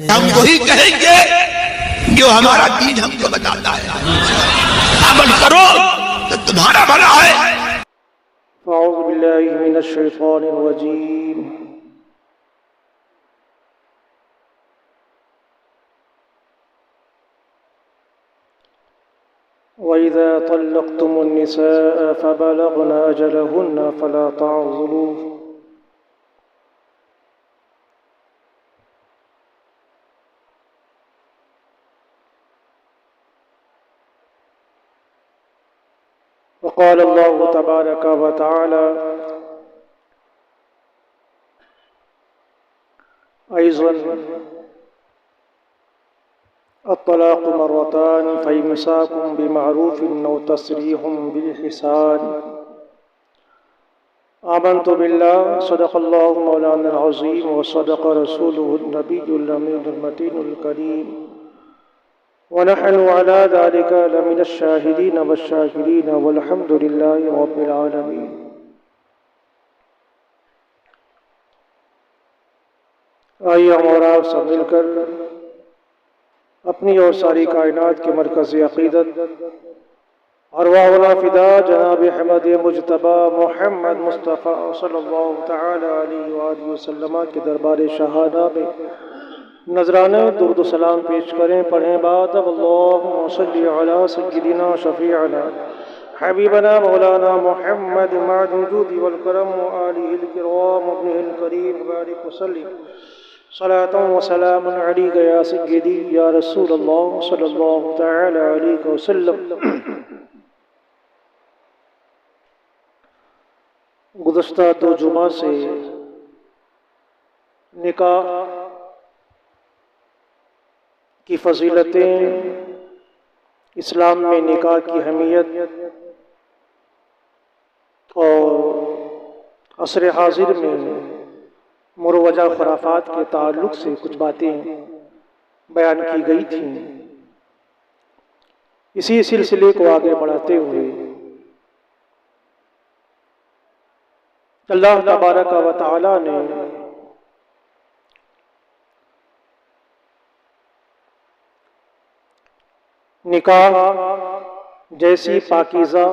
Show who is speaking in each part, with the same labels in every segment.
Speaker 1: हम वही कहेंगे जो हमारा दीन हमको बताता है। अमल करो तो तुम्हारा भला है।
Speaker 2: औज़ु बिल्लाहि मिनश शैतानिर रजीम। वइज़ा तल्लक़्तुमुन निसाअ फ़बलग़न अजलहुन्ना फ़ला तअज़ुलूहुन्ना वक़ाल अल्लाहु तबारक व तआला अयज़न अत्तलाक़ु मर्रतान फ़इम्साकुम बिमअरूफ़िन औ तस्रीहुम बिइहसान। आमन्तु बिल्लाहि सदक़ल्लाहु मौलाना अज़ीम व सदक़ रसूलुहुन नबियुल अमीनुल मतीनुल करीम व नहनु अला ज़ालिका लमिनश शाहिदीन वश्शाकिरीन वल्हम्दुलिल्लाहि रब्बिल आलमीन। आइए हम और आप सब मिलकर अपनी और सारी कायनात के मरकज़ अक़ीदत और वावला फ़िदा जनाब अहमद मुज्तबा मोहम्मद मुस्तफ़ा सल्लल्लाहु तआला अलैहि वसल्लम के दरबार शहादा में नजराने दुरूद सलाम पेश करें। पढ़ें बाद अल्लाहुम्मा सल्लि अला सय्यिदिना शफ़ीअना हबीबना मौलाना मुहम्मद मअल जूदि वल करम व आलिहिल किराम व इब्निहिल करीम बारिक वसल्लिम सलातन व सलामुन अलैका या सय्यिदी या रसूलल्लाह सल्लल्लाहु तआला अलैहि वसल्लम। गुज़श्ता 2 जुमा से निकाह की फजीलतें, इस्लाम में निकाह की अहमियत और असर हाजिर में मुरवजा खुराफात के ताल्लुक से कुछ बातें बयान की गई थी। इसी सिलसिले को आगे बढ़ाते हुए अल्लाह तबारक व तआला ने निकाह जैसी पाकीज़ा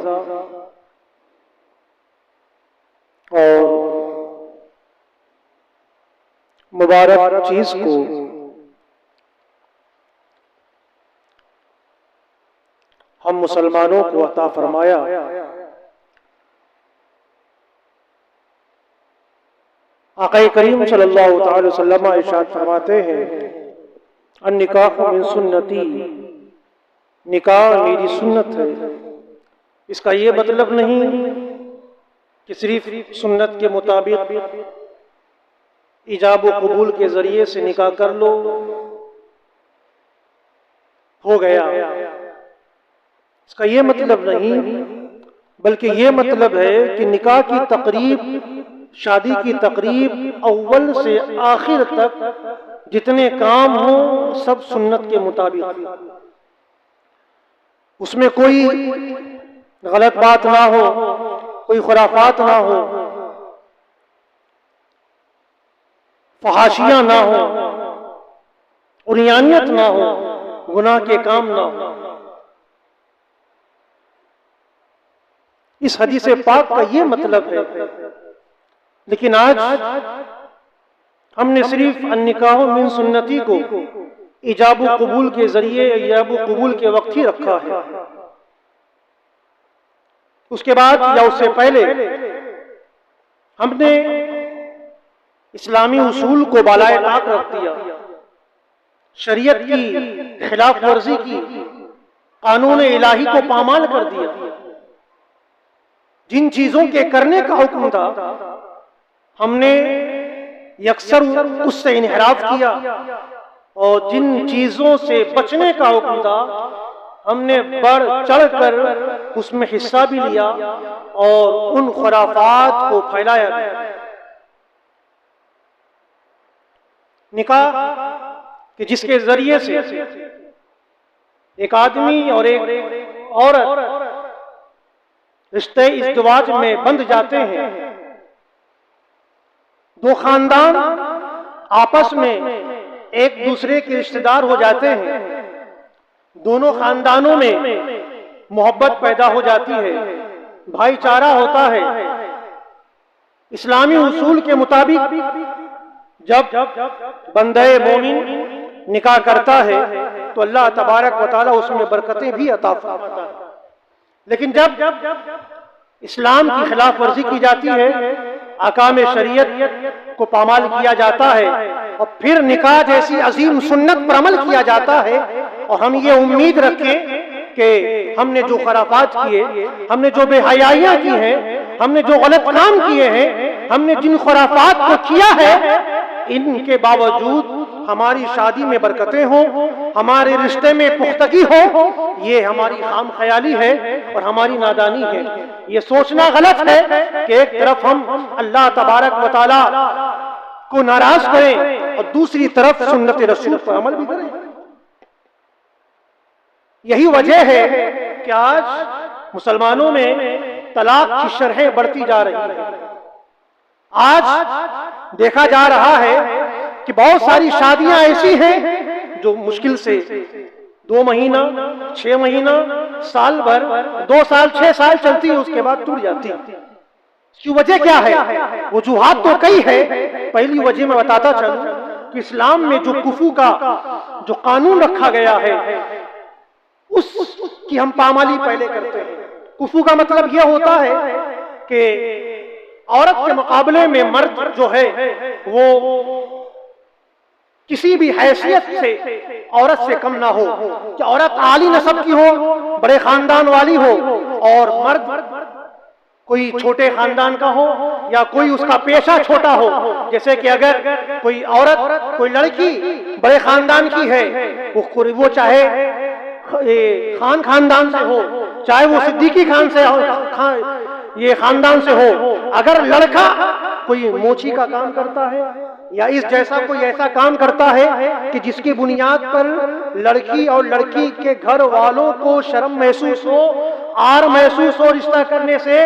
Speaker 2: और मुबारक चीज को हम मुसलमानों को अता फरमाया। आक़ा करीम सल्लल्लाहु अलैहि वसल्लम इरशाद फरमाते हैं, अन्निकाहु मिन सुन्नती, निकाह मेरी सुन्नत है। इसका ये मतलब नहीं कि सिर्फ सुन्नत के मुताबिक इजाब व कबूल के जरिए से निकाह कर लो, हो गया। इसका ये मतलब नहीं, बल्कि ये मतलब है कि निकाह की तकरीब, शादी की तकरीब अव्वल से आखिर तक जितने काम हो सब सुन्नत के मुताबिक, उसमें कोई गलत बात ना हो, कोई खुराफात ना हो, फहाशियां ना हो, उरियानियत ना हो, गुनाह के काम ना हो। इस हदीस पाक का ये मतलब है। लेकिन आज हमने सिर्फ अन्निकाह मिन सुन्नती को इजाब व कबूल के जरिए, इजाब व कबूल के वक्त ही रखा है। उसके बाद या उससे पहले हमने इस्लामी उसूल को बालाए ताक रख दिया, शरीयत की खिलाफ वर्जी की, कानून इलाही को पामाल कर दिया। जिन चीजों के करने का हुक्म था हमने यकसर उससे इन्हिराफ किया, और जिन चीजों से बचने का हुक्म था हमने बढ़ चढ़कर उसमें हिस्सा भी लिया और उन खुराफात को फैलाया। निकाह कि जिसके जरिए से एक आदमी और एक औरत रिश्ते इज़्दिवाज में बंध जाते हैं। दो खानदान आपस में एक दूसरे के रिश्तेदार हो जाते हैं, दोनों खानदानों में मोहब्बत पैदा हो जाती है, भाईचारा होता है। इस्लामी उसूल के मुताबिक जब बंदे मोमिन निकाह करता है तो अल्लाह तबारक व तआला उसमें बरकतें भी अता फरमाता है। लेकिन जब इस्लाम की खिलाफ वर्जी की जाती है, अहकाम शरीयत को पामाल किया जाता है और फिर निकाह जैसी अजीम सुन्नत पर अमल किया जाता है, और हम ये उम्मीद रखें कि हमने जो खराफात किए, हमने जो बेहयाइयां की हैं, हमने जो गलत काम किए हैं, हमने जिन खराफात को किया है, इनके बावजूद हमारी शादी में बरकतें हो, हमारे रिश्ते में पुख्तगी हो, ये हमारी खाम ख्याली है और हमारी नादानी है। ये सोचना गलत है कि एक तरफ हम अल्लाह तबारक व तआला को नाराज करें और दूसरी तरफ सुन्नत रसूल पर अमल भी करें। यही वजह है कि आज मुसलमानों में तलाक की शरहें बढ़ती जा रही है। आज देखा जा रहा है कि बहुत सारी शादियां ऐसी हैं जो मुश्किल से 2 महीना, 6 महीना, साल भर, 2 साल, 6 साल चलती है, उसके बाद टूट जाती है। इसकी वजह क्या है? वजूहात तो कई है। पहली वजह मैं बताता चलूं कि इस्लाम में जो कुफू का जो कानून रखा गया है उसकी हम पामाली पहले करते हैं। कुफू का मतलब यह होता है कि औरत के मुकाबले में मर्द जो है वो किसी भी हैसियत से औरत से कम ना हो, कि औरत आली नस्ब की हो, बड़े खानदान वाली हो, और मर्द कोई छोटे खानदान का हो या कोई उसका पेशा छोटा हो। जैसे कि अगर कोई औरत, कोई लड़की बड़े खानदान की है, वो चाहे खानदान से हो, चाहे वो सिद्दीकी खान से हो, ये खानदान से हो। अगर लड़का कोई मोची का काम करता है या इस जैसा कोई ऐसा काम करता है कि जिसकी बुनियाद पर लड़की और लड़की के घर वालों को शर्म महसूस हो, आर महसूस हो रिश्ता करने से,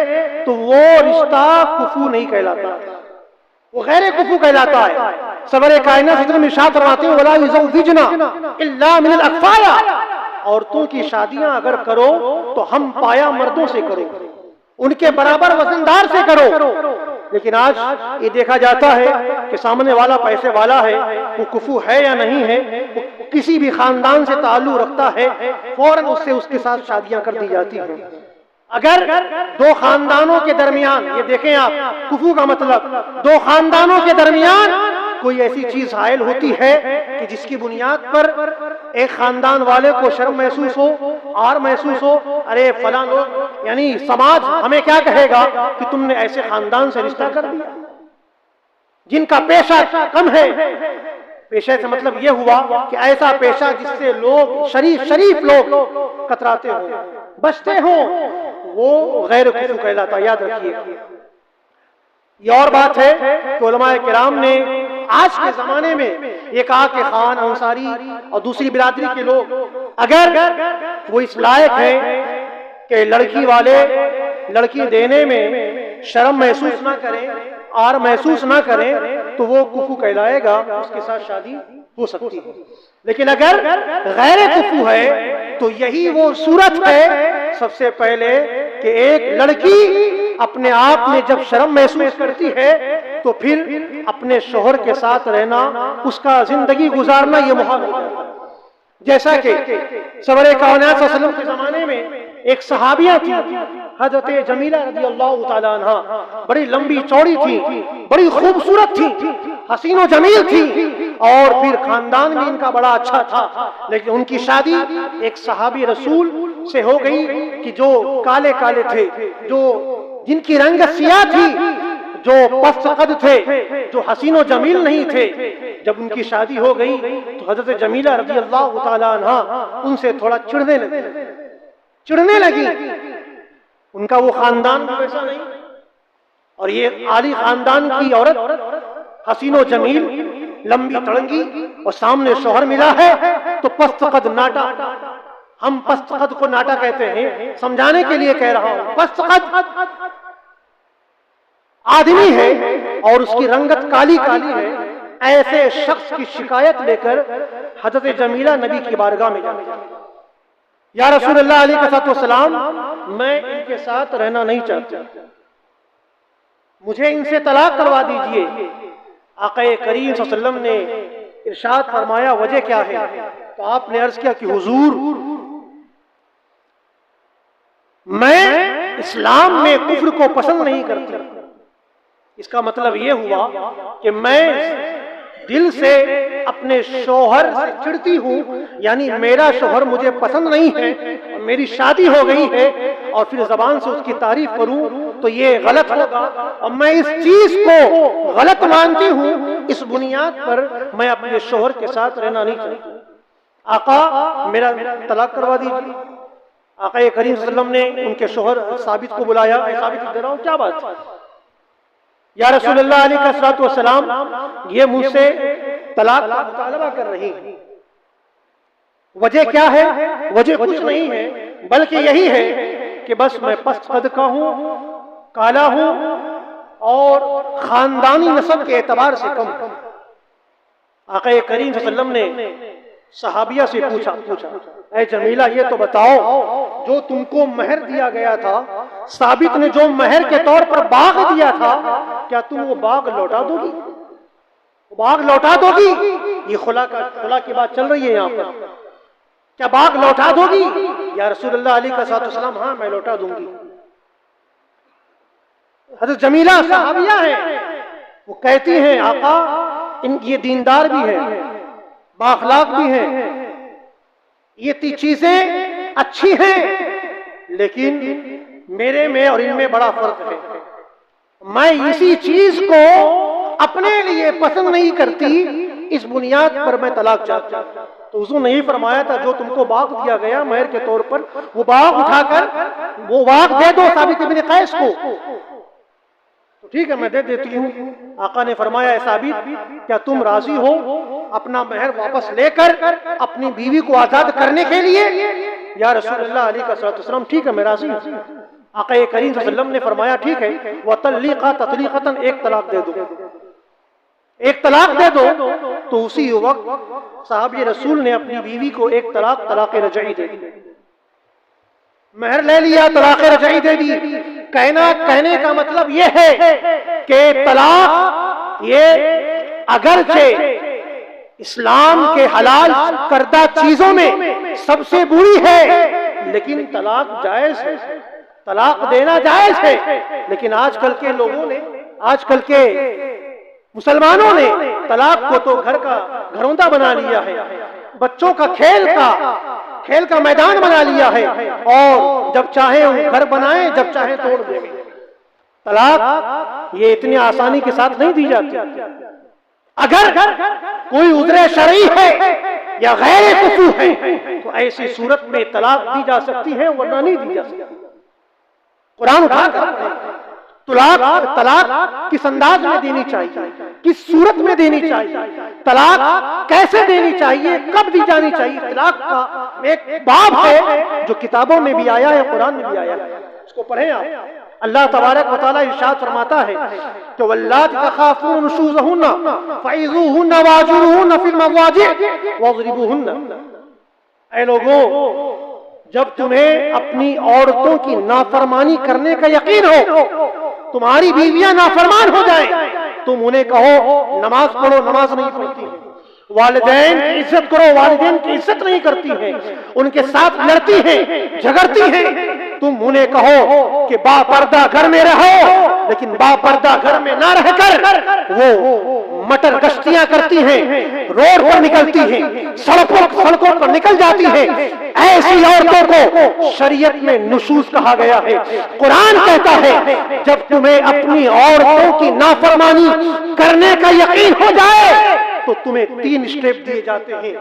Speaker 2: तो वो रिश्ता कुफू नहीं कहलाता, वो गैर कुफू कहलाता है। सवरे कायनात में इरशाद फरमाते हैं, वला युज़व्विजना इल्ला मिनल अक्फाया, औरतों की शादियां अगर करो तो हम पाया मर्दों से करो, उनके बराबर वजनदार से करो। लेकिन आज ये देखा जाता है कि सामने वाला पैसे वाला है, वो कुफू है या नहीं है, वो किसी भी खानदान से ताल्लुक रखता है, फौरन उससे उसके साथ शादियां कर दी जाती हैं। अगर 2 खानदानों के दरमियान, ये देखें आप, कुफू का मतलब 2 खानदानों के दरमियान कोई ऐसी चीज हायल होती है कि जिसकी बुनियाद पर एक खानदान वाले को शर्म महसूस हो, आर महसूस हो, अरे फलां लोग यानी समाज हमें क्या कहेगा कि तुमने ऐसे खानदान से रिश्ता कर दिया, जिनका पेशा कम है। पेशे से मतलब यह हुआ कि ऐसा पेशा जिससे लोग शरीफ लोग कतराते हो, बचते हो, वो गैर कुफू कहलाता। याद रखिए। ये और बात है कि उलमाए किराम ने आज के जमाने में ये कहा कि खान, अंसारी और दूसरी बिरादरी के लोग अगर वो इस लायक है कि लड़की वाले लड़की देने में शर्म महसूस ना करें, आर महसूस ना करें, तो वो कुफू कहलाएगा, उसके साथ शादी हो सकती है। लेकिन अगर गैर कुफू है तो यही वो सूरत है सबसे पहले कि एक लड़की अपने आप में जब शर्म महसूस करती है तो फिर अपने शोहर के साथ रहना, उसका जिंदगी गुजारना ये मुहाल हो जाता है। जैसा कि सवरे कायनात सल्लल्लाहु अलैहि वसल्लम के जमाने में एक सहाबिया थी, हजरत जमीला रज़ियल्लाहु ताला अन्हा, बड़ी लंबी चौड़ी थी, बड़ी खूबसूरत थी, हसीनो जमील थी, और फिर खानदान भी इनका बड़ा अच्छा था। लेकिन उनकी शादी एक सहाबी रसूल से हो गई कि जो काले काले थे, जो जिनकी रंग सियाह थी, जो पस्त कद थे, जो हसीनो जमील नहीं थे। जब उनकी शादी हो गई तो हजरत जमीला रज़ियल्लाहु ताला अन्हा उनसे थोड़ा चिढ़ने लगी। उनका वो खानदान वैसा नहीं, और ये आली खानदान की औरत हसीनो जमील, लंबी तड़ंगी, और सामने शोहर मिला है तो पस्त कद नाटा। हम पस्त कद को नाटा कहते हैं, समझाने के लिए कह रहा हूं। पस्त कद आदमी है और उसकी रंगत काली काली है, ऐसे शख्स की शिकायत लेकर हजरत जमीला नबी की बारगाह में जाते, या रसूलुल्लाह अलैहिस्सलाम, मैं इनके साथ रहना नहीं चाहती, मुझे इनसे तलाक करवा दीजिए। आका करीम सल्लल्लाहु अलैहि वसल्लम ने इरशाद फरमाया, वजह क्या है? तो आपने अर्ज किया कि हुजूर, मैं इस्लाम में कुफ्र को पसंद नहीं करती। इसका मतलब यह हुआ कि मैं दिल से अपने शौहर से चिढ़ती हूँ, यानी मेरा शौहर मुझे पसंद नहीं है, मेरी शादी हो गई है, और फिर जबान से उसकी तारीफ करूं तो ये गलत होगा, और मैं इस चीज को गलत मानती हूँ। इस बुनियाद पर मैं अपने शौहर के साथ रहना नहीं चाहती, आका मेरा तलाक करवा दीजिए। आका करीम सल्लल्लाहु अलैहि वसल्लम ने उनके शौहर साबित को बुलाया, साबित दे रहा हूँ, क्या बात है या रसूलुल्लाह अलैहि वसल्लम, ये मुझसे तलाक का मुतालबा कर रही है, वजह क्या है? वजह कुछ नहीं है, बल्कि यही है कि बस मैं पस्त कद का हूं, काला हूं और खानदानी नस्ल के एतबार से कम। आका करीम सल्लल्लाहु अलैहि वसल्लम ने सहाबिया से पूछा, ऐ जमीला, ये तो बताओ, जो तुमको महर दिया गया था, साबित ने जो महर के तौर पर बाग दिया था, क्या तुम वो बाग लौटा दोगी? बाग लौटा दोगी? ये खुला की बात चल रही है यहाँ पर, क्या बाग लौटा दोगी? या रसूलुल्लाह अलैहिस्सलाम, हाँ मैं लौटा दूंगी। हज़रत जमीला सहाबिया है, वो कहती हैं, आका ये दीनदार भी है, बाखलाक भी हैं, ये चीजें अच्छी हैं, लेकिन मेरे में और इनमें बड़ा फर्क है। मैं इसी चीज को अपने लिए पसंद नहीं करती, इस बुनियाद पर मैं तलाक चाहती हूं। तो हुजूर ने फरमाया था, जो तुमको बाग दिया गया महर के तौर पर, वो बाग उठाकर वो बाग दे दो साबित इब्न कैस को। तो ठीक है, मैं दे देती हूँ। आका ने फरमाया, साबित, क्या तुम राजी हो अपना महर वापस लेकर अपनी बीवी को आजाद करने के लिए? या रसूलुल्लाह अलैहिस्सलाम, ठीक है मैं राजी हूँ। आका करीम सल्लल्लाहु अलैहि वसल्लम ने फरमाया, ठीक है, वह तल्लीका तत्लीकतन, एक तलाक दे दो, एक तलाक दे दो। तो उसी वक्त साहबी रसूल ने अपनी बीवी को एक तलाक, तलाक रजई दे दी। महर ले लिया, तलाक रजई दे दी। कहने का मतलब यह है कि तलाक ये अगरचे इस्लाम के हलाल करदा चीजों में सबसे बुरी है, लेकिन तलाक जायज है, तलाक देना जायज है। लेकिन आजकल के लोगों ने, आजकल के मुसलमानों ने तलाक को तो घर का घरौंदा बना लिया है, बच्चों का खेल का मैदान बना लिया है, और जब चाहे वो घर बनाए, जब चाहे तोड़ दे। तलाक ये इतनी आसानी के साथ नहीं दी जाती। अगर कोई उज़्र शरई है या गैर कुफू है, तो ऐसी सूरत में तलाक दी जा सकती है, वरना नहीं दी जा सकती। कुरान उठाकर तलाक किस अंदाज में देनी चाहिए, किस सूरत में देनी चाहिए, तलाक कैसे देनी चाहिए, कब दी जानी चाहिए, तलाक का एक बाब है जो किताबों में भी आया है, कुरान में भी आया है। इसको पढ़ें आप। अल्लाह तबारक व तआला इरशाद फरमाता है कि वल्लाती तखाफून नुशूज़हुन्ना फ़इज़ूहुन्ना वाजुरूहुन्ना फ़िल मज़ाजिअ वज़रिबूहुन्ना। ऐ लोगों, जब तुम्हें अपनी औरतों की नाफरमानी करने का यकीन हो, तुम्हारी बीवियां नाफरमान हो जाएं, तुम उन्हें कहो नमाज पढ़ो, नमाज नहीं पढ़ती, वालिदैन की इज्जत करो, वालिदैन की इज्जत नहीं करती हैं, उनके साथ लड़ती हैं, झगड़ती हैं। तुम उन्हें कहो कि बापर्दा घर में रहो, लेकिन बापर्दा घर में ना रहकर वो मटर गश्तियां करती हैं, रोड पर निकलती हैं, सड़कों पर निकल जाती हैं। ऐसी औरतों को शरीयत में नुशूज कहा गया है। कुरान कहता है, जब तुम्हें अपनी औरतों की नाफरमानी करने का यकीन हो जाए तो तुम्हें 3 स्टेप दिए जाते हैं।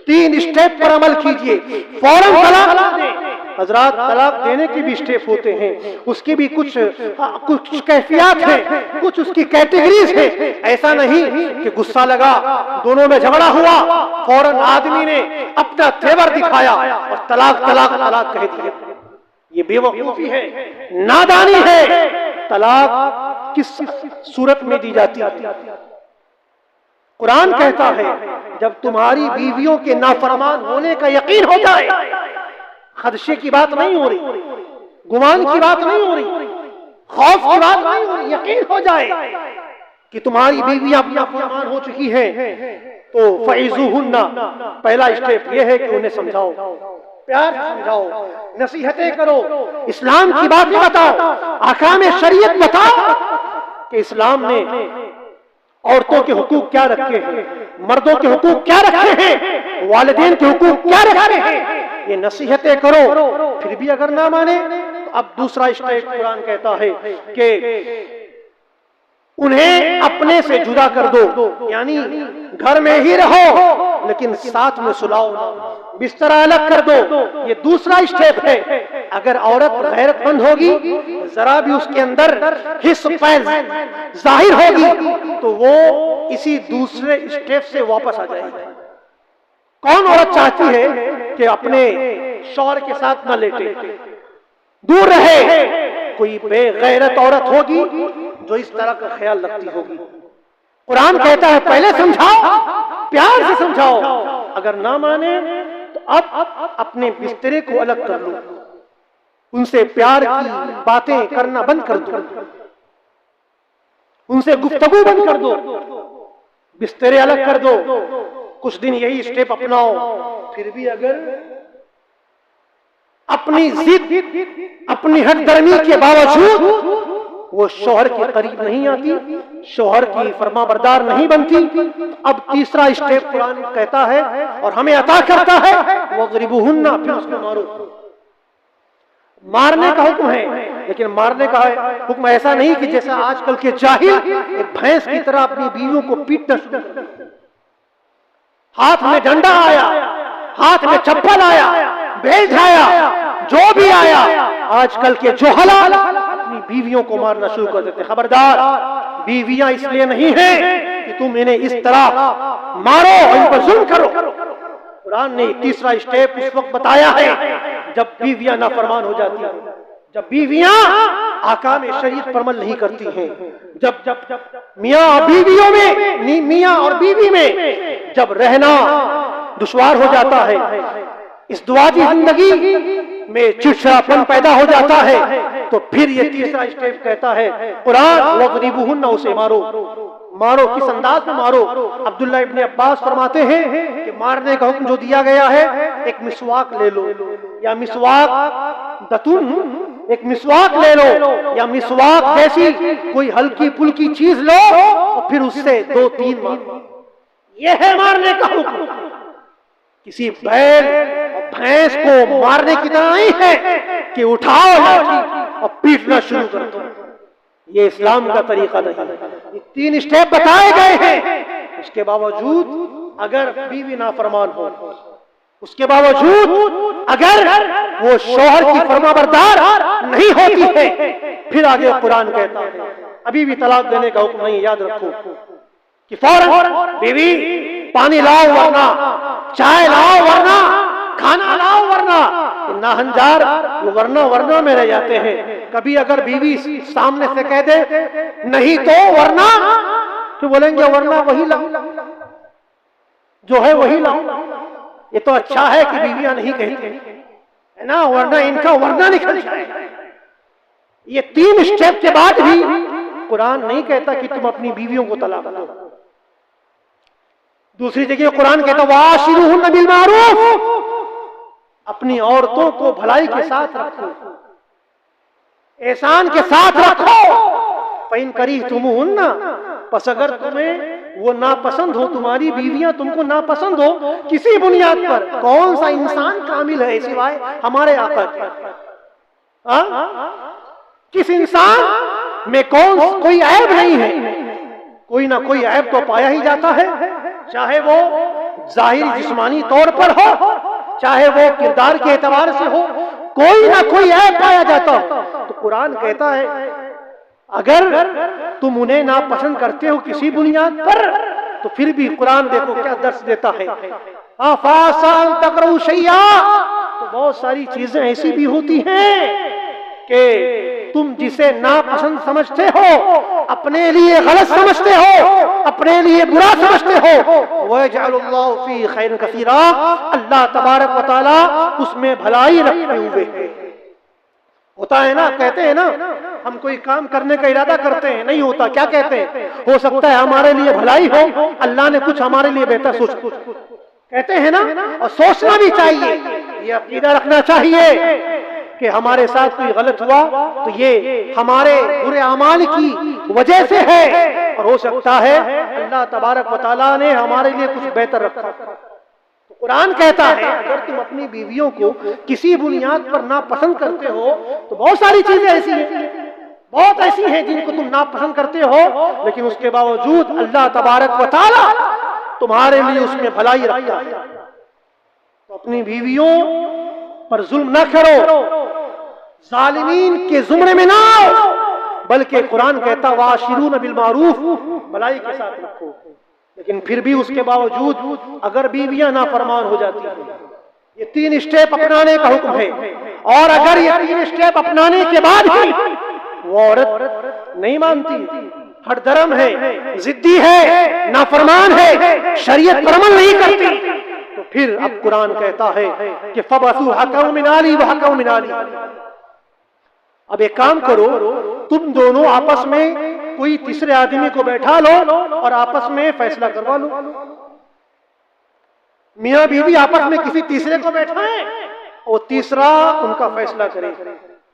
Speaker 2: 3 स्टेप पर अमल कीजिए, फौरन तलाक ना दें। हजरात, तलाक देने के भी स्टेप होते हैं, उसकी भी कुछ कैफियत है, कुछ उसकी कैटेगरीज है। ऐसा नहीं कि गुस्सा लगा, दोनों में झगड़ा हुआ, फौरन आदमी ने अपना तेवर दिखाया और तलाक तलाक तलाक कह दिया। ये बेवकूफी है, नादानी है। तलाक किस सूरत में दी जाती है? कुरान कहता है जब तुम्हारी बीवियों के नाफरमान होने का यकीन हो जाए, खदशे की बात नहीं हो रही, गुमान की बात नहीं हो रही, खौफ की बात नहीं हो रही, यकीन हो जाए कि तुम्हारी बीवियां अपना फरमान हो चुकी हैं, तो फईज़ुहुन्ना, पहला स्टेप यह है कि उन्हें समझाओ, प्यार से समझाओ, नसीहतें करो, इस्लाम की बातें बताओ, अहकाम शरीयत बताओ कि इस्लाम ने औरतों के हुकूक क्या रखे हैं, मर्दों के हुकूक क्या रखे हैं, वालिदैन के हुकूक क्या रखे हैं, ये नसीहतें करो। फिर भी अगर ना माने तो अब दूसरा स्टेप कुरान कहता है कि उन्हें अपने से जुदा कर दो, यानी घर में ही रहो लेकिन साथ में सुलाओ, बिस्तरा अलग कर दो। ये दूसरा स्टेप है। अगर औरत गैरतमंद होगी, जरा भी उसके अंदर हिस्स पैज जाहिर होगी तो वो इसी दूसरे स्टेप से वापस आ जाएगी। कौन औरत चाहती है कि अपने शौहर के साथ न लेटे, दूर रहे? कोई बेगैरत औरत होगी जो इस तरह का ख्याल रखती होगी। कुरान कहता है पहले समझाओ, प्यार से समझाओ, अगर ना माने तो अब अपने बिस्तरे को अलग कर लो, उनसे प्यार की बातें करना बंद कर दो, उनसे गुफ्तगू बंद कर दो, बिस्तरे अलग कर दो। कुछ दिन यही स्टेप अपनाओ। फिर भी अगर अपनी जिद, अपनी हकदर्मी के बावजूद वो शौहर के करीब नहीं आती, शौहर की फरमाबरदार नहीं बनती, अब तीसरा स्टेप कुरान कहता है और हमें अता करता है, वज़रिबूहुन्ना, फिर उसको मारो। मारने का हुक्म है, लेकिन मारने का हुक्म ऐसा नहीं कि जैसा आजकल के जाहिल एक भैंस की तरह अपनी बीवियों को पीटना शुरू कर देते। हाथ में डंडा आया, हाथ में चप्पल आया, बेल्ट आया, जो भी आया, आजकल के जोहला अपनी बीवियों को मारना शुरू कर देते। खबरदार, बीवियां इसलिए नहीं हैं कि तुम इन्हें इस तरह मारो, इन पर जुल्म करो। कुरान ने तीसरा स्टेप उस वक्त बताया है जब बीवियां नाफरमान हो जाती हैं, जब बीवियां अहकाम शरीयत पर अमल नहीं करती हैं, जब मियां और बीवियों में, मियां और बीवी में जब रहना दुश्वार हो जाता है, इस दुआदी जिंदगी में चिड़चिड़ापन पैदा हो जाता है, तो फिर ये तीसरा स्टेप कहता है कुरान, वज़रिबूहुन्ना, उसे मारो। मारो किस अंदाज में मारो? अब्दुल्लाह इब्ने अब्बास फरमाते हैं कि मारने का हुक्म जो दिया गया है, एक मिसवाक ले लो, या मिसवाक दतुन, एक मिसवाक ले लो, या मिसवाक जैसी कोई हल्की फुल्की चीज लो और फिर उससे 2-3 मारो। यह है मारने का हुक्म। किसी बैल और भैंस को मारने की तरह नहीं है कि उठाओ लाठी और पीटना शुरू कर दो। ये इस्लाम का तरीका नहीं है। ये 3 स्टेप बताए गए हैं। उसके बावजूद अगर बीवी नाफरमान हो, उसके बावजूद अगर वो शौहर की फरमाबरदार नहीं होती है, फिर आगे कुरान कहता है अभी भी तलाक देने का हुक्म नहीं। याद रखो कि फौरन बीवी पानी लाओ वरना, चाय लाओ वरना, खाना लाओ वरना, नाहंजार वो वरना में रह जाते हैं। कभी अगर बीवी सामने से कह दे नहीं तो वरना, तो बोलेंगे वरना वही लाओ, जो है वही लाओ। ये तो अच्छा है कि बीवियां नहीं कहती है ना, वरना इनका वरना निकल जाए। ये 3 स्टेप के बाद भी कुरान नहीं कहता कि तुम अपनी बीवियों को तलाक दो। दूसरी जगह कुरान कहता वाशिरुहुन्ना बिल मारूफ, अपनी औरतों को भलाई के साथ रखो, एहसान के साथ रखो। फ़इन करीहतुमुहुन्ना, बस अगर तुम्हें वो नापसंद हो, तुम्हारी बीवियां तुमको नापसंद हो किसी बुनियाद पर, कौन सा इंसान कामिल है सिवाय हमारे आका के? किस इंसान में कोई ऐब नहीं है? कोई ना कोई ऐब तो पाया ही जाता है, चाहे वो जाहिर जिस्मानी तौर पर हो, चाहे वो किरदार के एतबार से हो, कोई ना कोई ऐब पाया जाता हो। तो कुरान कहता है अगर तुम उन्हें नापसंद करते हो किसी बुनियाद पर, तो फिर भी कुरान देखो क्या दर्श देता है। आफासान तकरू शैया, तो बहुत सारी चीजें ऐसी भी होती हैं कि तुम जिसे नापसंद समझते हो, अपने लिए गलत समझते हो, अपने लिए बुरा समझते हो, वयजअलुल्लाहु फी खैरन कसीरा, अल्लाह तबारक व तआला उसमें भलाई रखे हुए है। होता है ना, कहते हैं ना, हम कोई काम करने का इरादा करते हैं, नहीं होता, क्या कहते हैं, हो सकता है हमारे लिए भलाई हो, अल्लाह ने कुछ हमारे लिए बेहतर सोच, कहते हैं ना। और सोचना भी चाहिए, ये अकीदा रखना चाहिए कि हमारे साथ कोई गलत हुआ तो ये हमारे बुरे अमाल की वजह से है, और हो सकता है अल्लाह तबारक व तआला ने हमारे लिए कुछ बेहतर रखा। तो कुरान कहता है अगर तुम अपनी बीवियों को किसी बुनियाद पर नापसंद करते हो, तो बहुत सारी चीजें ऐसी हैं, बहुत ऐसी हैं जिनको तुम नापसंद करते हो, लेकिन उसके बावजूद अल्लाह तबारक व तआला तुम्हारे लिए उसमें भलाई रखता है। तो अपनी बीवियों पर जुल्म न करो, जालिमीन के जुमरे में ना आओ, बल्कि कुरान कहता वाशिरून बिल मारूफ, भलाई के साथ रखो। लेकिन फिर भी उसके बावजूद अगर बीवियां नाफरमान हो जाती हैं, ये 3 स्टेप अपनाने का हुक्म है, और अगर ये 3 स्टेप अपनाने के बाद ही वो औरत नहीं मानती, हठधर्म है, जिद्दी है, नाफरमान है, शरीयत पर अमल नहीं करती, तो फिर अब कुरान कहता है कि फबअसू हकम मिन अली व हकम मिन अली। अब एक काम करो, तुम दोनों आपस में कोई तीसरे आदमी को बैठा लो और आपस में फैसला करवा लो। मियां बीवी आपस में किसी तीसरे को बैठाएं और तीसरा उनका फैसला करे।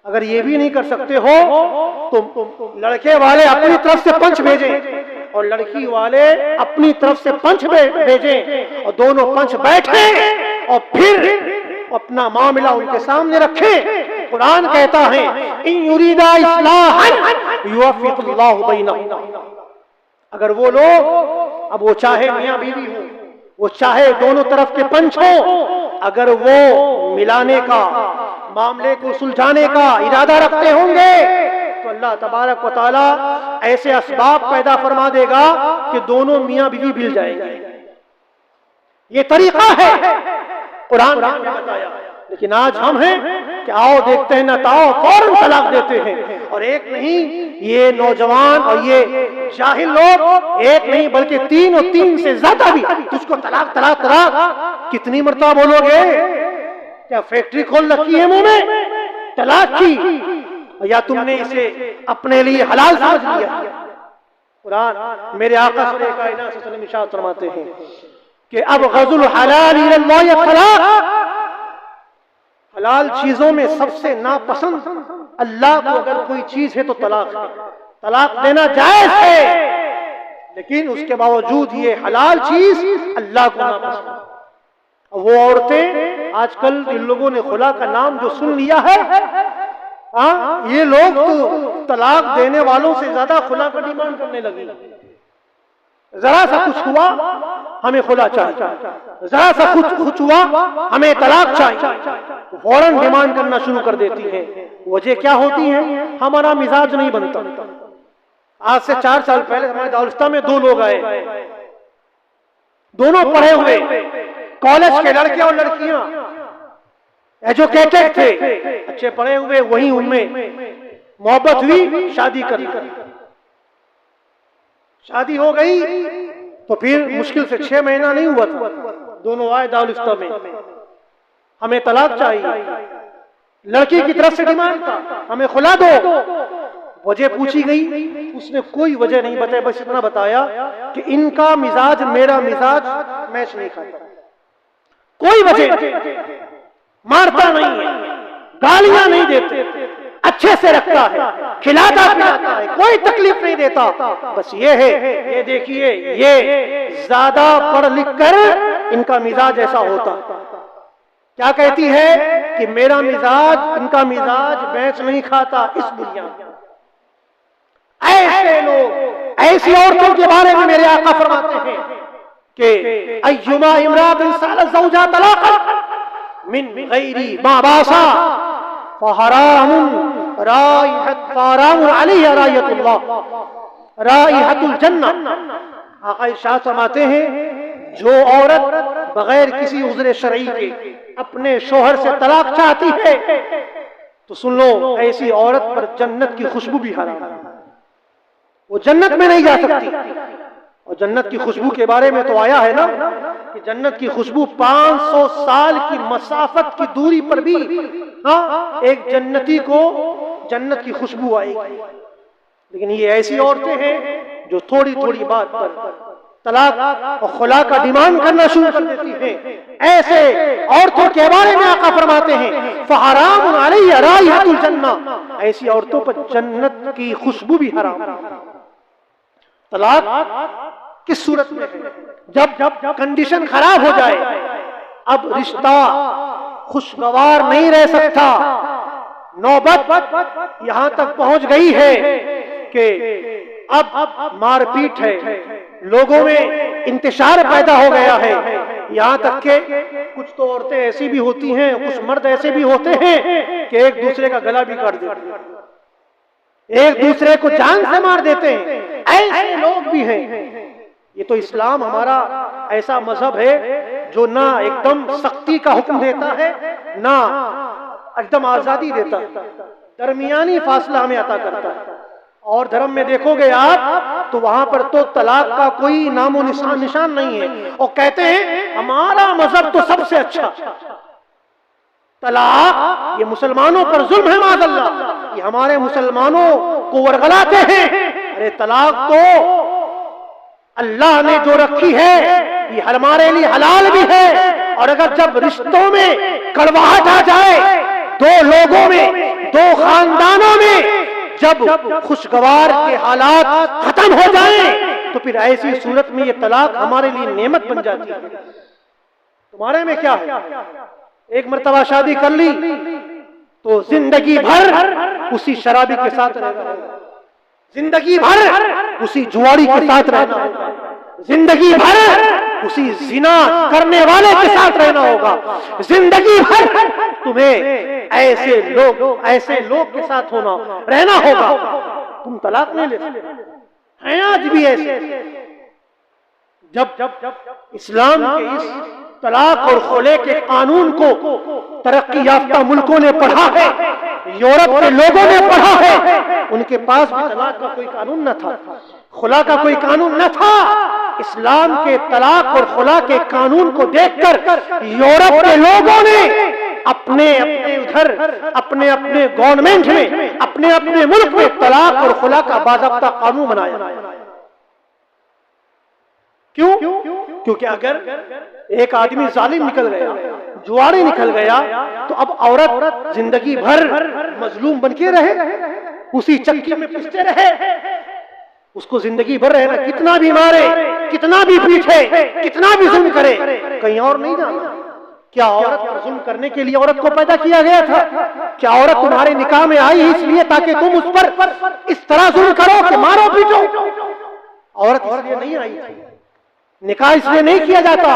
Speaker 2: अगर ये भी नहीं कर सकते हो तो लड़के वाले अपनी तरफ से पंच भेजें और लड़की वाले अपनी तरफ से पंच भेजें, और दोनों पंच बैठे और फिर अपना मामला उनके सामने रखें। कुरान कहता है इन युरीदा इस्लाहन युवफ्फिकुल्लाहु बैनहुम, अगर वो लोग, अब वो चाहे मियां बीवी हो, वो चाहे दोनों तरफ के पंच हो, अगर वो मिलाने का, मामले को सुलझाने का इरादा रखते होंगे तो अल्लाह तबारक व तआला ऐसे असबाब पैदा फरमा देगा कि दोनों मियां बीवी मिल जाएंगे। ये तरीका है, कुरान ने बताया। लेकिन आज हम हैं कि आओ देखते हैं ना ताओ, फौरन तलाक देते हैं। और एक नहीं, ये नौजवान और ये जाहिल लोग एक नहीं बल्कि 3 और 3 से ज्यादा भी तुझको तलाक तलाक तलाक कितनी मरतबा बोलोगे? क्या फैक्ट्री खोल रखी है मुंह में तलाक की, या तुमने इसे अपने लिए हलाल समझ लिया? कुरान मेरे आका सल्लल्लाहु अलैहि वसल्लम इरशाद फरमाते हैं कि अब गज़ुल हलाल इलल्लाह तलाक, हलाल चीजों में सबसे नापसंद अल्लाह को अगर कोई चीज है तो तलाक है। तलाक देना जायज है, लेकिन उसके बावजूद ये हलाल चीज अल्लाह को नापसंद। वो औरतें आजकल इन लोगों ने खुला का नाम जो सुन लिया है, ये लोग तो तलाक देने वालों से ज्यादा खुला का डिमांड करने लगे। जरा सा कुछ हुआ हमें खुला चाहिए, जरा सा कुछ हुआ हमें तलाक चाहिए, फौरन डिमांड करना शुरू कर देती है। वजह क्या होती है? हमारा मिजाज नहीं बनता। आज से 4 साल पहले हमारे दारुस्ता में 2 लोग आए, दोनों पढ़े हुए कॉलेज के लड़के और लड़कियां, एजुकेटेड थे, अच्छे पढ़े हुए, वहीं उनमें मोहब्बत हुई, शादी कर ली। शादी हो गई तो फिर मुश्किल से 6 महीना नहीं हुआ था, दोनों आए दारुस्ता में, हमें तलाक चाहिए। लड़की की तरफ से डिमांड था हमें खुला दो। वजह पूछी गई, उसने कोई वजह नहीं बताई, बस इतना बताया कि इनका मिजाज मेरा मिजाज मैच नहीं खाता। कोई वजह, मारता नहीं है, गालियां नहीं देते, अच्छे से रखता है, खिलाता पिलाता है, कोई तकलीफ नहीं देता। बस ये है, ये देखिए, ये ज्यादा पढ़ लिख कर इनका मिजाज ऐसा होता। क्या कहती है कि मेरा मिजाज इनका मिजाज मैच नहीं खाता। इस बुनियाद ऐसे लोग, ऐसी औरतों के बारे में मेरे आका फरमाते हैं कि अय्युमा इमरातिन सालत ज़ौजा तलाक़न मिन गैरी मा बासा फहरामुन राइहतुन अलैहा राइहतुल जन्नह। आका इरशाद फरमाते हैं जो औरत बगैर किसी उज़्र शरई के अपने शोहर से तलाक चाहती है तो सुन लो, ऐसी औरत पर जन्नत की खुशबू भी हराम है, वो जन्नत में नहीं जा सकती। और जन्नत की खुशबू के बारे में तो आया है ना कि जन्नत की खुशबू 500 साल की मसाफत की दूरी पर भी एक जन्नती को जन्नत की खुशबू आएगी। लेकिन ये ऐसी औरतें हैं जो थोड़ी थोड़ी बात पर तलाक और खुला का डिमांड करना शुरू कर देती हैं। ऐसे औरतों के बारे में आका फरमाते हैं फहराम अलैहि राइहतुल जन्नह, ऐसी औरतों पर जन्नत की खुशबू भी हराम। तलाक किस सूरत में है? जब कंडीशन खराब हो जाए, अब रिश्ता खुशगवार नहीं रह सकता, नौबत यहां तक पहुंच गई है कि अब मारपीट है, लोगों में इंतशार पैदा हो गया है। यहां तक के कुछ तो औरतें ऐसी भी होती हैं, कुछ मर्द ऐसे भी होते हैं कि एक दूसरे का गला भी काट देते हैं, एक दूसरे को जान से मार देते हैं। ऐसे लोग भी हैं। ये तो इस्लाम हमारा ऐसा मजहब है जो ना एकदम सख्ती का हुक्म देता है, ना एकदम आजादी देता है, दरमियानी फासला हमें अता करता है। और धर्म में देखोगे आप तो वहां पर तो तलाक का कोई नामो निशान नहीं है, और कहते हैं हमारा मजहब तो सबसे अच्छा। तलाक ये मुसलमानों पर जुल्म है माज़अल्लाह, ये हमारे मुसलमानों को वरगलाते हैं। अरे तलाक तो अल्लाह ने जो रखी है ये हमारे लिए हलाल भी है। और अगर जब रिश्तों में कड़वाहट आ जाए, दो लोगों में, दो खानदानों में जब खुशगवार के हालात खत्म हो जाएं, तो फिर ऐसी सूरत में ये तलाक हमारे लिए नेमत बन जाती है। तुम्हारे में क्या है? एक मर्तबा शादी कर ली तो जिंदगी भर उसी शराबी के साथ रहना, जिंदगी भर उसी जुआरी के साथ रहना, जिंदगी भर उसी जिना करने वाले के साथ रहना होगा, जिंदगी भर तुम्हें ऐसे लोग के साथ रहना होगा। तुम तलाक नहीं ले सकते हैं। आज भी ऐसे जब इस्लाम के इस तलाक और खुले के कानून को तरक्की याफ्ता मुल्कों ने पढ़ा है, यूरोप के लोगों ने पढ़ा है, उनके पास भी तलाक का कोई कानून न था, खुला का कोई कानून न था। इस्लाम के तलाक और खुला के कानून को देखकर यूरोप के लोगों ने अपने अपने गवर्नमेंट में, अपने अपने मुल्क में तलाक और खुला का बाज़ाब्ता कानून बनाया। क्यों? क्योंकि अगर एक आदमी जालिम निकल गया, जुआरी निकल गया, तो अब औरत जिंदगी भर मजलूम बन के रहे, उसी चक्की में पिसते रहे, उसको जिंदगी भर रहना, कितना भी मारे, कितना भी पीछे, कितना भी जुल्म करे, कहीं और नहीं जाना। क्या औरत पर जुल्म करने के लिए औरत को पैदा किया गया था? क्या औरत तुम्हारे निकाह में आई इसलिए ताकि तुम उस पर इस तरह जुल्म करो कि मारो पीटो? औरत इसलिए नहीं आई थी, निकाह इसलिए नहीं किया जाता।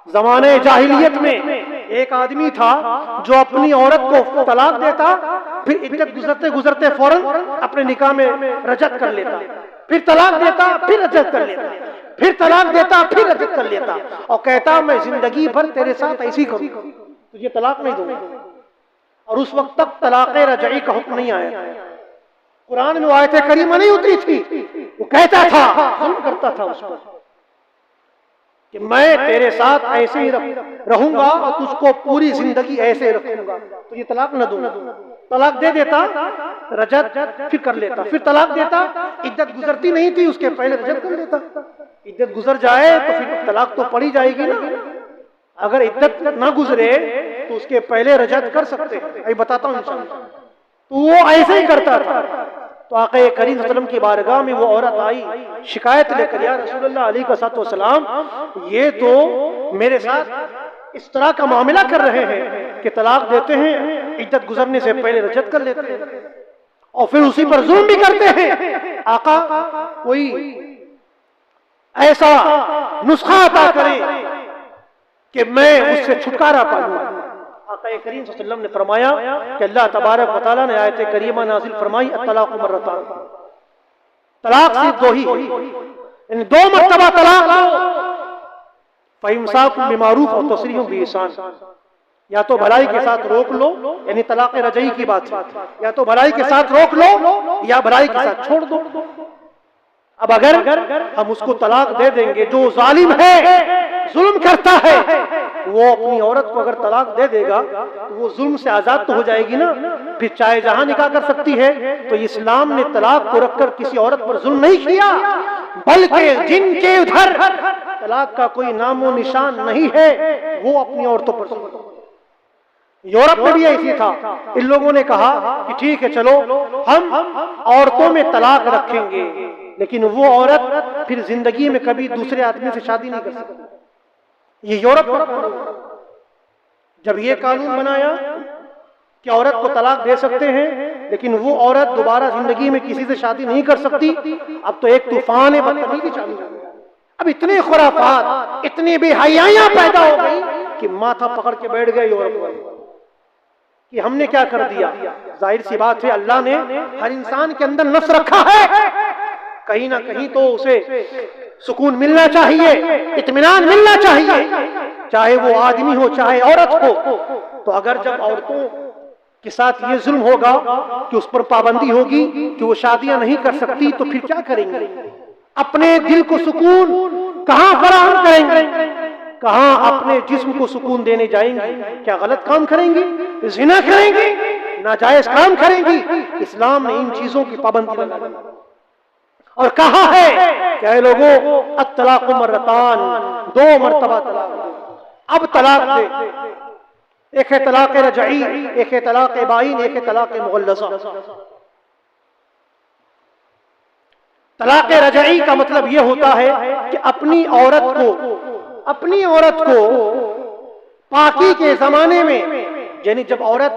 Speaker 2: जमाने जाहिलियत में एक आदमी था जो अपनी औरत को तलाक देता, फिर इद्दत गुजरते गुजरते फौरन अपने निकाह में रजत कर लेता, फिर तलाक देता, फिर रजत कर लेता, फिर तलाक देता, फिर रजत कर लेता, और कहता मैं जिंदगी भर तेरे साथ ऐसी करूं, तुझे तलाक नहीं दूंगा। और उस वक्त तक तलाक रजई का हुक्म नहीं आया, कुरान में आयत करीमा नहीं उतरी थी। वो कहता था, जुल्म करता था उस पर कि मैं तेरे साथ ऐसे ही रहूंगा और तुझको पूरी जिंदगी ऐसे रखूंगा, तो ये तलाक न दूंगा। तलाक दे देता, रजत फिर कर लेता, फिर तलाक देता, इद्दत गुजरती नहीं थी उसके पहले रजत कर लेता। इद्दत गुजर जाए तो फिर तलाक तो पड़ी जाएगी ना। अगर इद्दत ना गुजरे तो उसके पहले रजत कर सकते हैं, अभी बताता हूं इंशाअल्लाह। तो वो ऐसे ही करता था। तो आक़ा करीम सल्लल्लाहु अलैहि वसल्लम की बारगाह में वो औरत आई शिकायत लेकर, या रसूलुल्लाह अलैहिस्सलाम, ये तो मेरे साथ इस तरह का मामला कर रहे हैं कि तलाक देते हैं, इद्दत गुजरने से पहले रजत कर लेते हैं और फिर उसी पर जुल्म भी करते हैं। आका कोई ऐसा नुस्खा अता करे कि मैं उससे छुटकारा पाऊं। आका करीम सल्लल्लाहु अलैहि वसल्लम ने फरमाया कि अल्लाह तबारक व तआला ने आयत करीमा नाज़िल फरमाई, अत-तलाक़ु मर्रतान, तलाक सिर्फ दो ही, यानी दो मर्तबा तलाक लो, फ़इम्साकुम बिमारूफ और तसरीहुम बिइहसान। या तो भलाई के साथ रोक लो, यानी तलाक रजई की बात है, या तो भलाई के साथ रोक लो या भलाई के साथ छोड़ दो। अब अगर हम उसको तलाक दे देंगे, जो जालिम है, जुल्म करता है, वो अपनी औरत को अगर तलाक दे देगा तो वो जुल्म से आजाद तो हो जाएगी ना, फिर चाहे जहां निकाह कर सकती है। तो इस्लाम ने तलाक को रखकर किसी औरत पर जुल्म नहीं किया, बल्कि जिनके उधर तलाक का कोई नामो निशान नहीं है वो अपनी औरतों पर जुल्म। यूरोप में भी ऐसी था। इन लोगों ने कहा कि ठीक है, चलो हम औरतों में तलाक रखेंगे, लेकिन वो औरत फिर जिंदगी में कभी दूसरे आदमी से शादी नहीं कर सकती। ये यूरोप का कानून। जब ये कानून बनाया कि औरत को तलाक दे सकते हैं, लेकिन वो औरत दोबारा जिंदगी में किसी से शादी नहीं कर सकती, अब तो एक तूफान बदतमीजी चालू हो गया। अब इतने खुराफात, इतनी बेहयाइयां पैदा हो गई कि माथा पकड़ के बैठ गए यूरोप वाले कि हमने क्या कर दिया। जाहिर सी बात है, अल्लाह ने हर इंसान के अंदर नफ्स रखा है, कहीं ना कहीं तो उसे सुकून मिलना चाहिए, इत्मीनान मिलना चाहिए, चाहे वो आदमी हो चाहे औरत हो। तो अगर जब औरतों के साथ ये जुल्म होगा कि उस पर पाबंदी होगी कि वो शादियां नहीं कर सकती, तो फिर क्या करेंगे? अपने दिल को सुकून कहां फराहम करेंगे? कहां अपने जिस्म को सुकून देने जाएंगे? क्या गलत काम करेंगे? ज़िना करेंगे? नाजायज काम करेंगी? इस्लाम ने इन चीजों की पाबंदी लगा दी और कहा है क्या लोगों, अत्तलाक़ मर्रतान, 2 मरतबा तलाक दे। अब तलाक दे, एक है तलाक रजई, एक है तलाक बाइन, एक है तलाक मुग़ल्लज़ा। तलाक रजई का मतलब यह होता है कि अपनी औरत को पाकी के जमाने में, यानी जब औरत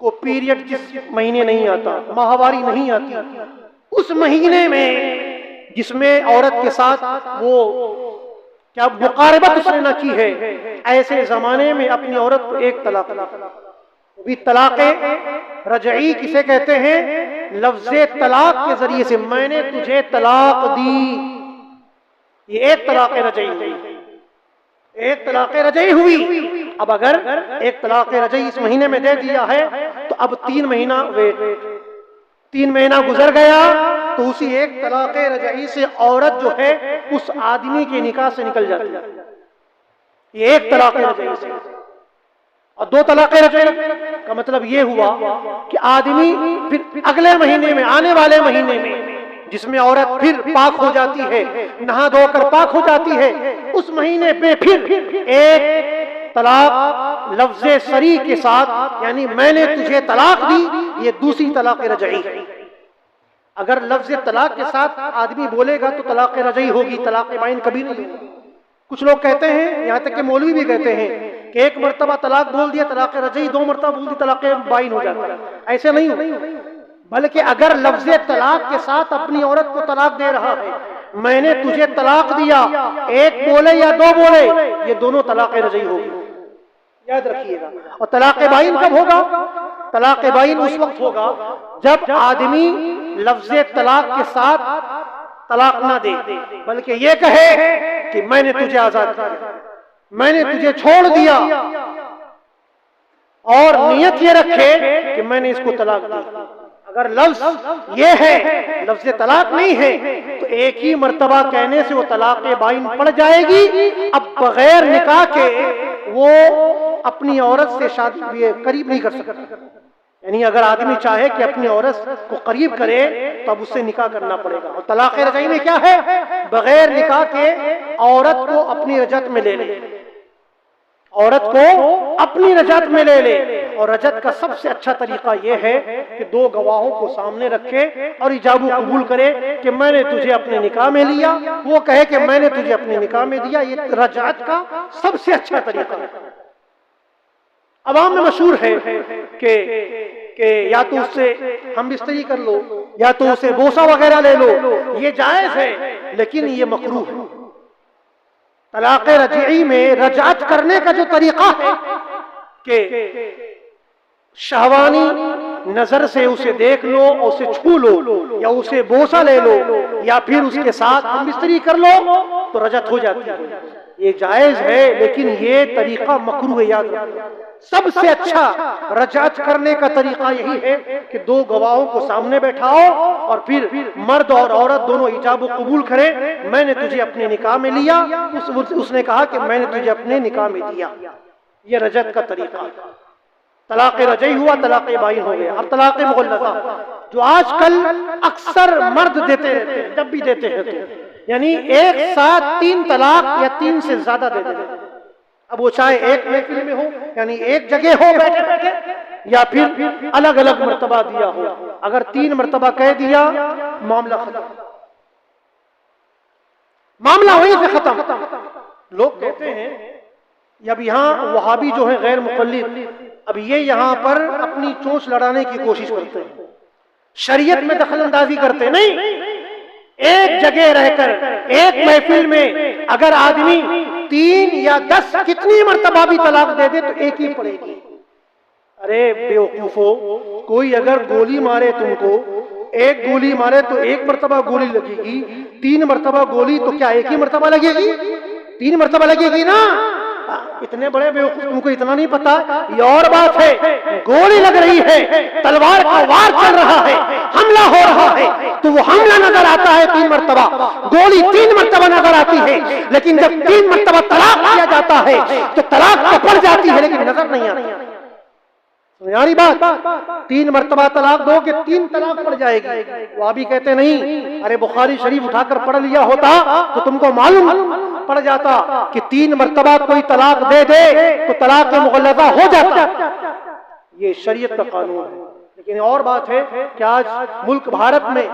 Speaker 2: को पीरियड जिस महीने नहीं आता, माहवारी नहीं आती, उस महीने में जिसमें औरत के साथ वो क्या मुकारबत उसने न की है, ऐसे जमाने में अपनी औरत को एक तलाक भी। तलाक रजई किसे कहते हैं? लफ्ज़े तलाक के जरिए से मैंने तुझे तलाक दी, ये एक तलाक रजई हुई, एक तलाक रजई हुई। अब अगर एक तलाक रजई इस महीने में दे दिया है तो अब 3 महीना वेट, 3 महीना गुजर गया तो उसी एक तलाक रजई से औरत जो है उस आदमी के निकाह से निकल जाती है। ये एक तलाक रजई से। और 2 तलाक रजई का मतलब ये हुआ कि आदमी फिर अगले महीने में, आने वाले महीने में, जिसमें औरत फिर पाक हो जाती है, नहा धोकर पाक हो जाती है, उस महीने पे फिर एक तलाक लफ्ज़े सरी के साथ, यानी मैंने तुझे तलाक दी, ये दूसरी तलाक रजई है। अगर लफ्ज़े तलाक के साथ आदमी बोलेगा तो तलाक रजई होगी, तलाक बाइन कभी नहीं होगी। कुछ लोग कहते हैं, यहाँ तक कि मौलवी भी कहते हैं कि 1 मरतबा तलाक बोल दिया तलाक रजई, 2 मरतबा बोल दी तलाक बाइन हो जाता है। ऐसे नहीं हो, बल्कि अगर लफ्ज़े तलाक के साथ अपनी औरत को तलाक दे रहा है, मैंने तुझे तलाक दिया, 1 बोले या 2 बोले, ये दोनों तलाक रजई होगी, याद रखिएगा। और तलाक बाइन कब होगा? तलाक बाइन उस वक्त होगा जब आदमी लफ्ज़े तलाक के साथ तलाक ना दे, बल्कि ये कहे कि मैंने तुझे आजाद किया, मैंने तुझे छोड़ दिया, और नियत ये रखे कि मैंने इसको तलाक दिया। अगर लफ्ज़ ये है, लफ्ज़ तलाक नहीं है, तो एक ही मर्तबा कहने से वो तलाक बाइन पड़ जाएगी। अब बगैर निकाह के वो अपनी औरत से शादी करीब नहीं कर सकता। यानी अगर आदमी चाहे कि अपनी औरत को करीब करे तो अब उससे निकाह करना पड़ेगा। और तलाक रजई में क्या है? बगैर निकाह के औरत को अपनी रजत में ले ले, औरत को अपनी रजत में ले ले। और रजत का सबसे अच्छा तरीका यह है कि 2 गवाहों को सामने रखे और इजाबु कबूल करे कि मैंने तुझे अपने निकाह में लिया, वो कहे कि मैंने तुझे अपने निकाह में दिया। ये रजत का सबसे अच्छा तरीका है। अवाम में मशहूर है कि या तो उससे हम बिस्तरी कर लो या तो उसे बोसा वगैरह ले लो, ये जायज है, लेकिन ये मकरूह है। तलाक रजई में रजअत करने का जो तरीका है कि शहवानी नजर से उसे देख लो और उसे छू लो, या उसे बोसा ले लो, या फिर उसके साथ हम बिस्तरी कर लो, तो रजत हो जाती है। ये जायज है, लेकिन ये तरीका मकरूह है। याद रखिए, सबसे अच्छा रजअत करने का तरीका यही है कि दो गवाहों को सामने बैठाओ और फिर मर्द और औरत दोनों इजाब व कबूल करें, मैंने तुझे अपने निकाह में लिया, उसने कहा कि मैंने तुझे अपने निकाह में दिया। ये रजअत का तरीका। तलाक़ रजई हुआ, तलाक़ बाइन हो गया। अब तलाक़ मुग़ल्लज़ा, जो आजकल अक्सर मर्द देते रहते हैं, जब भी देते हैं तो यानी एक साथ 3 तलाक या 3 से ज्यादा दे देते हैं। अब वो चाहे एक महफिल में हो, यानी एक जगह हो बैठे बैठे, या फिर अलग अलग मर्तबा दिया हो। अगर 3 मर्तबा कह दिया, मामला खत्म, मामला वहीं से खत्म। लोग कहते हैं, अब यहाँ वहाबी जो है गैर मुक़ल्लिद, अब ये यहाँ पर अपनी चोंच लड़ाने की कोशिश करते हैं, शरीयत में दखल अंदाजी करते नहीं। एक जगह रहकर एक महफिल में अगर आदमी 3 या 10 कितनी मर्तबा भी तलाक दे दे तो एक ही पड़ेगी। अरे बेवकूफो, कोई अगर गोली मारे तुमको, एक गोली मारे तो 1 मर्तबा गोली लगेगी, 3 मर्तबा गोली तो क्या 1 ही मर्तबा लगेगी? 3 मर्तबा लगेगी ना। इतने बड़े बेवकूफ, तुमको इतना नहीं पता। ये और बात है, गोली लग रही है, तलवार का वार चल रहा है, हमला हो रहा है, तो वो हमला नजर आता है 3 मर्तबा, गोली 3 मर्तबा नजर आती है। लेकिन जब 3 मर्तबा तलाक किया जाता है तो तलाक तो पड़ जाती है, लेकिन नजर नहीं आती। यानी बात, 3 मर्तबा तलाक दो कि 3 तलाक पड़ जाएगी। वो अभी कहते नहीं, अरे बुखारी शरीफ उठाकर पढ़ लिया होता तो तुमको मालूम पड़ जाता कि 3 मर्तबा कोई तलाक दे दे तो तलाक मुग़ल्लज़ा हो जाता। ये शरीयत का कानून है। लेकिन और बात है कि आज मुल्क भारत में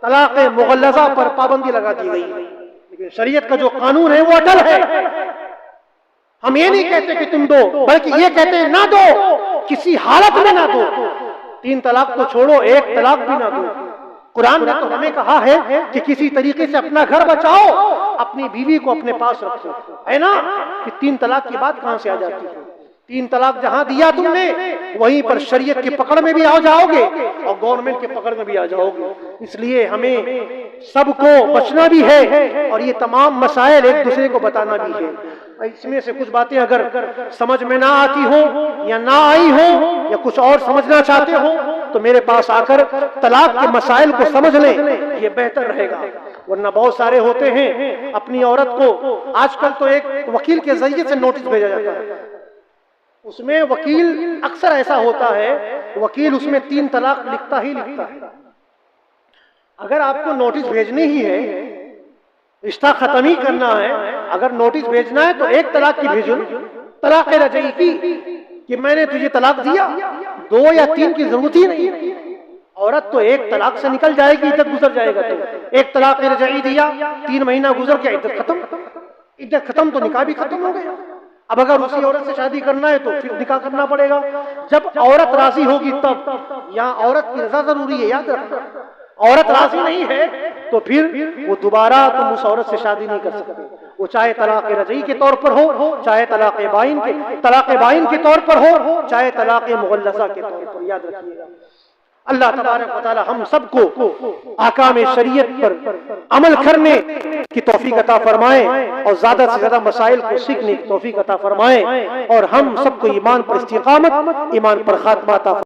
Speaker 2: तलाक मुग़ल्लज़ा पर पाबंदी लगा दी गई, लेकिन शरीयत का जो कानून है वो अटल है। हम ये नहीं कहते कि तुम दो, बल्कि ये कहते हैं ना दो, किसी हालत में ना दो। 3 तलाक तो छोड़ो, 1 तलाक भी ना दो। कुरान ने तो हमें कहा है कि किसी तरीके से अपना घर बचाओ, अपनी बीवी को अपने पास रखो, है ना। कि 3 तलाक की बात कहां से आ जाती है? 3 तलाक जहां दिया तुमने, वहीं पर शरीयत की पकड़ में भी आ जाओगे और गवर्नमेंट की पकड़ में भी आ जाओगे। इसलिए हमें सबको बचना भी है और ये तमाम मसाइल एक दूसरे को बताना भी है। इसमें से कुछ बातें अगर समझ में ना आती हो या ना आई हो या कुछ और समझना चाहते हो तो मेरे पास आकर तलाक के मसाइल को समझ लें, ये बेहतर रहेगा। वरना बहुत सारे होते हैं, अपनी औरत को आजकल तो एक वकील के जरिए से नोटिस भेजा जाता है, उसमें वकील अक्सर ऐसा होता है, वकील उसमें 3 तलाक लिखता ही लिखता है। अगर आपको नोटिस भेजनी ही है, रिश्ता खत्म ही करना है, अगर नोटिस भेजना है तो 1 तलाक की भेजो, तलाक रजई की, कि मैंने तुझे तलाक दिया, 2 या 3 की जरूरत ही नहीं। औरत तो 1 तलाक से निकल जाएगी, इद्दत गुजर जाएगा। तो 1 तलाक रजई दिया, 3 महीना गुजर गया, इद्दत खत्म। इद्दत खत्म तो निकाह भी खत्म हो गया। अब अगर उसी औरत से शादी करना है तो फिर निकाह करना पड़ेगा। जब औरत राजी होगी तब। यहाँ औरत की रजा जरूरी है, याद रखना। औरत राजी नहीं है तो फिर वो दोबारा तुम उस औरत से शादी नहीं कर सकते। वो चाहे तलाक रजई के तौर पर हो, चाहे तलाक बाइन के तौर पर हो, चाहे तलाक मुग़ल्लज़ा के तौर पर। याद रखिएगा। अल्लाह तबारक व तआला हम सबको अहकाम शरीयत पर अमल करने की तौफीक अता फरमाए और ज्यादा से ज्यादा मसाइल को सीखने की तौफीक अता फरमाए और हम सबको ईमान पर इस्तिकामत, ईमान पर खात्मा अता